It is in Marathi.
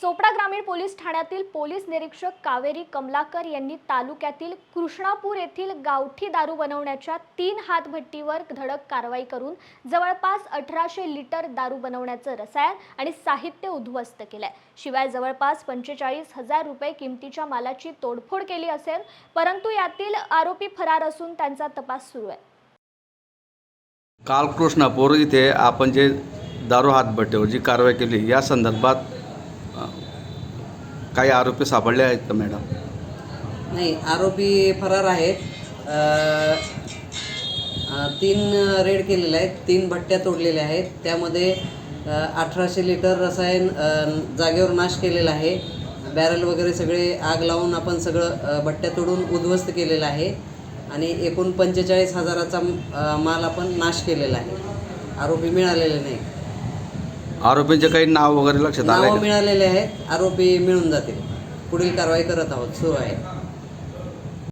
चोपडा ग्रामीण पोलीस ठाण्यातील पोलीस निरीक्षक कावेरी कमलाकर यांनी तालुक्यातील कृष्णापूर येथील गावठी दारू बनवण्याच्या 3 हातभट्टीवर धडक कारवाई करून जवळपास 1800 लिटर दारू बनवण्याचं रसायन आणि साहित्य उद्ध्वस्त केलंय। शिवाय जवळपास 45,000 रुपये किमतीच्या मालाची तोडफोड केली असेल, परंतु यातील आरोपी फरार असून त्यांचा तपास सुरू आहे। काल कृष्णापूर इथे आपण जे दारू हातभट्टीवर जी कारवाई केली या संदर्भात काही आरोपी सापडले आहेत का मॅडम? नाही, आरोपी फरार आहेत। 3 रेड केलेले आहेत, 3 भट्ट्या तोडलेल्या आहेत। त्यामध्ये 1800 लिटर रसायन जागेवर नाश केलेला आहे। बॅरल वगैरे सगळे आग लावून आपण सगळं भट्ट्या तोडून उद्ध्वस्त केलेलं आहे आणि एकूण 45,000चा माल आपण नाश केलेला आहे। आरोपी मिळालेले नाही। आरोपींचे काही नाव वगैरे लक्षात आले? नाव मिळालेले आहेत, आरोपी मिळून जातील। पुढील कारवाई करत आहोत, सुरू आहे।